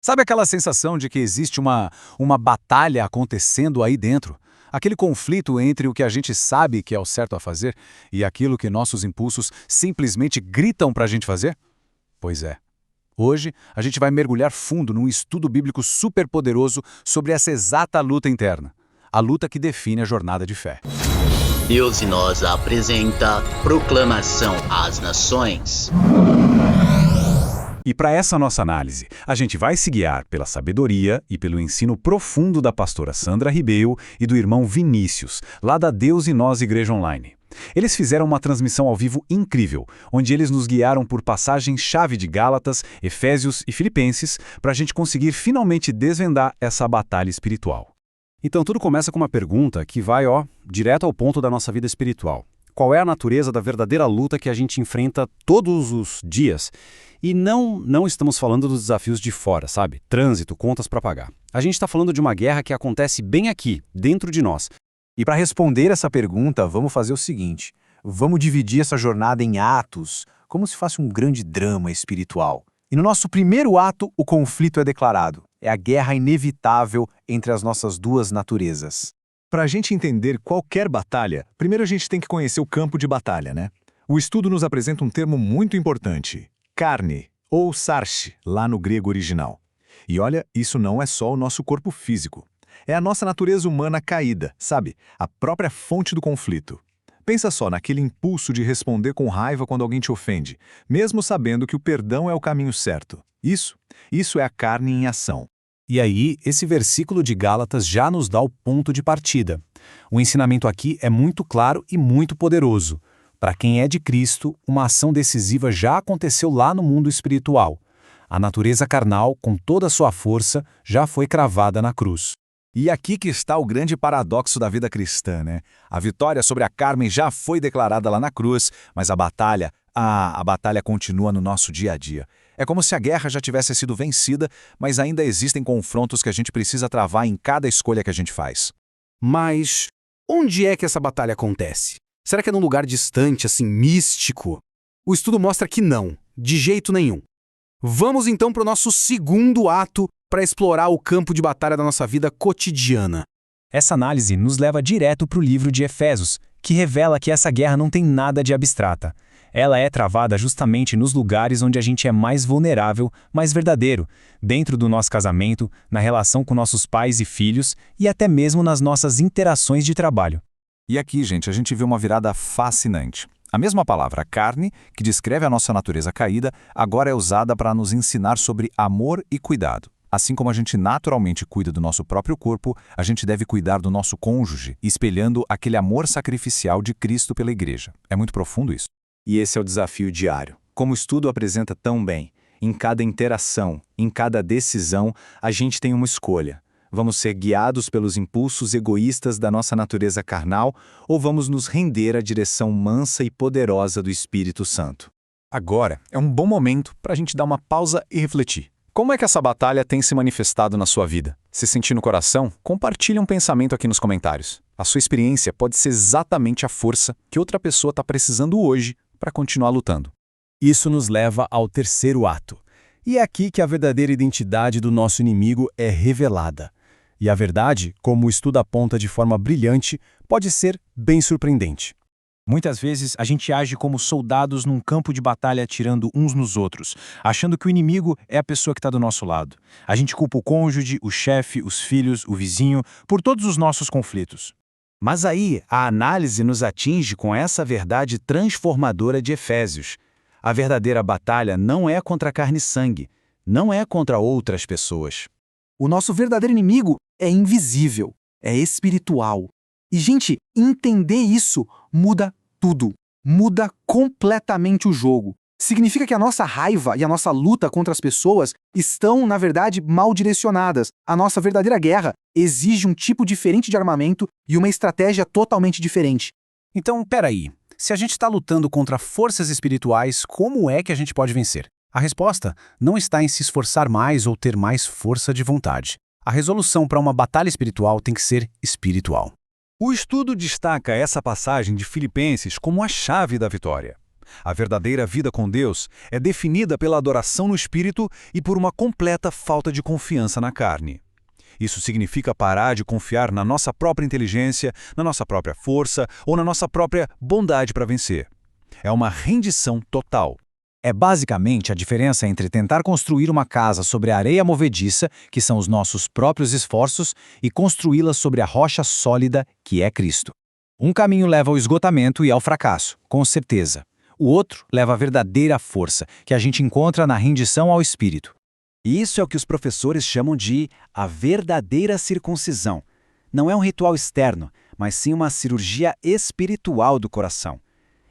Sabe aquela sensação de que existe uma batalha acontecendo aí dentro? Aquele conflito entre o que a gente sabe que é o certo a fazer e aquilo que nossos impulsos simplesmente gritam para a gente fazer? Pois é. Hoje, a gente vai mergulhar fundo num estudo bíblico superpoderoso sobre essa exata luta interna. A luta que define a jornada de fé. Deus em Nós apresenta Proclamação às Nações. E para essa nossa análise, a gente vai se guiar pela sabedoria e pelo ensino profundo da pastora Sandra Ribeiro e do irmão Vinícius, lá da Deus e Nós Igreja Online. Eles fizeram uma transmissão ao vivo incrível, onde eles nos guiaram por passagens-chave de Gálatas, Efésios e Filipenses para a gente conseguir finalmente desvendar essa batalha espiritual. Então tudo começa com uma pergunta que vai, direto ao ponto da nossa vida espiritual. Qual é a natureza da verdadeira luta que a gente enfrenta todos os dias? E não estamos falando dos desafios de fora, sabe? Trânsito, contas para pagar. A gente está falando de uma guerra que acontece bem aqui, dentro de nós. E para responder essa pergunta, vamos fazer o seguinte. Vamos dividir essa jornada em atos, como se fosse um grande drama espiritual. E no nosso primeiro ato, o conflito é declarado. É a guerra inevitável entre as nossas duas naturezas. Para a gente entender qualquer batalha, primeiro a gente tem que conhecer o campo de batalha, né? O estudo nos apresenta um termo muito importante: carne, ou sarx, lá no grego original. E olha, isso não é só o nosso corpo físico. É a nossa natureza humana caída, sabe? A própria fonte do conflito. Pensa só naquele impulso de responder com raiva quando alguém te ofende, mesmo sabendo que o perdão é o caminho certo. Isso é a carne em ação. E aí, esse versículo de Gálatas já nos dá o ponto de partida. O ensinamento aqui é muito claro e muito poderoso. Para quem é de Cristo, uma ação decisiva já aconteceu lá no mundo espiritual. A natureza carnal, com toda a sua força, já foi cravada na cruz. E aqui que está o grande paradoxo da vida cristã, né? A vitória sobre a carne já foi declarada lá na cruz, mas a batalha continua no nosso dia a dia. É como se a guerra já tivesse sido vencida, mas ainda existem confrontos que a gente precisa travar em cada escolha que a gente faz. Mas onde é que essa batalha acontece? Será que é num lugar distante, assim, místico? O estudo mostra que não, de jeito nenhum. Vamos então para o nosso segundo ato para explorar o campo de batalha da nossa vida cotidiana. Essa análise nos leva direto para o livro de Efésios, que revela que essa guerra não tem nada de abstrata. Ela é travada justamente nos lugares onde a gente é mais vulnerável, mais verdadeiro, dentro do nosso casamento, na relação com nossos pais e filhos e até mesmo nas nossas interações de trabalho. E aqui, gente, a gente vê uma virada fascinante. A mesma palavra carne, que descreve a nossa natureza caída, agora é usada para nos ensinar sobre amor e cuidado. Assim como a gente naturalmente cuida do nosso próprio corpo, a gente deve cuidar do nosso cônjuge, espelhando aquele amor sacrificial de Cristo pela igreja. É muito profundo isso. E esse é o desafio diário. Como o estudo apresenta tão bem, em cada interação, em cada decisão, a gente tem uma escolha. Vamos ser guiados pelos impulsos egoístas da nossa natureza carnal ou vamos nos render à direção mansa e poderosa do Espírito Santo? Agora é um bom momento para a gente dar uma pausa e refletir. Como é que essa batalha tem se manifestado na sua vida? Se sentir no coração? Compartilhe um pensamento aqui nos comentários. A sua experiência pode ser exatamente a força que outra pessoa está precisando hoje para continuar lutando. Isso nos leva ao terceiro ato. E é aqui que a verdadeira identidade do nosso inimigo é revelada. E a verdade, como o estudo aponta de forma brilhante, pode ser bem surpreendente. Muitas vezes, a gente age como soldados num campo de batalha atirando uns nos outros, achando que o inimigo é a pessoa que está do nosso lado. A gente culpa o cônjuge, o chefe, os filhos, o vizinho, por todos os nossos conflitos. Mas aí, a análise nos atinge com essa verdade transformadora de Efésios. A verdadeira batalha não é contra carne e sangue, não é contra outras pessoas. O nosso verdadeiro inimigo é invisível, é espiritual. E, gente, entender isso muda tudo. Muda completamente o jogo. Significa que a nossa raiva e a nossa luta contra as pessoas estão, na verdade, mal direcionadas. A nossa verdadeira guerra exige um tipo diferente de armamento e uma estratégia totalmente diferente. Então, peraí. Se a gente está lutando contra forças espirituais, como é que a gente pode vencer? A resposta não está em se esforçar mais ou ter mais força de vontade. A resolução para uma batalha espiritual tem que ser espiritual. O estudo destaca essa passagem de Filipenses como a chave da vitória. A verdadeira vida com Deus é definida pela adoração no espírito e por uma completa falta de confiança na carne. Isso significa parar de confiar na nossa própria inteligência, na nossa própria força ou na nossa própria bondade para vencer. É uma rendição total. É basicamente a diferença entre tentar construir uma casa sobre a areia movediça, que são os nossos próprios esforços, e construí-la sobre a rocha sólida, que é Cristo. Um caminho leva ao esgotamento e ao fracasso, com certeza. O outro leva à verdadeira força, que a gente encontra na rendição ao Espírito. E isso é o que os professores chamam de a verdadeira circuncisão. Não é um ritual externo, mas sim uma cirurgia espiritual do coração.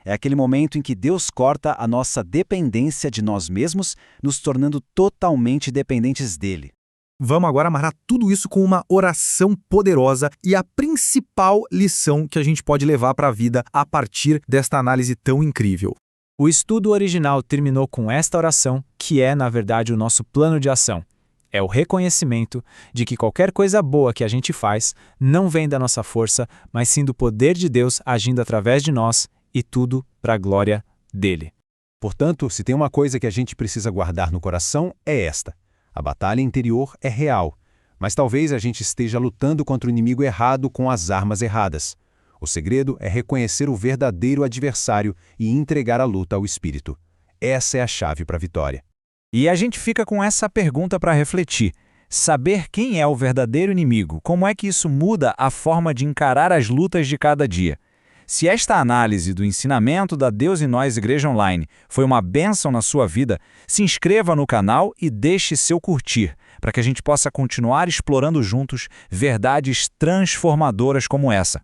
É aquele momento em que Deus corta a nossa dependência de nós mesmos, nos tornando totalmente dependentes dele. Vamos agora amarrar tudo isso com uma oração poderosa e a principal lição que a gente pode levar para a vida a partir desta análise tão incrível. O estudo original terminou com esta oração, que é, na verdade, o nosso plano de ação. É o reconhecimento de que qualquer coisa boa que a gente faz não vem da nossa força, mas sim do poder de Deus agindo através de nós, e tudo para a glória dele. Portanto, se tem uma coisa que a gente precisa guardar no coração, é esta. A batalha interior é real, mas talvez a gente esteja lutando contra o inimigo errado com as armas erradas. O segredo é reconhecer o verdadeiro adversário e entregar a luta ao Espírito. Essa é a chave para a vitória. E a gente fica com essa pergunta para refletir. Saber quem é o verdadeiro inimigo, como é que isso muda a forma de encarar as lutas de cada dia? Se esta análise do ensinamento da Deus e Nós Igreja Online foi uma bênção na sua vida, se inscreva no canal e deixe seu curtir, para que a gente possa continuar explorando juntos verdades transformadoras como essa.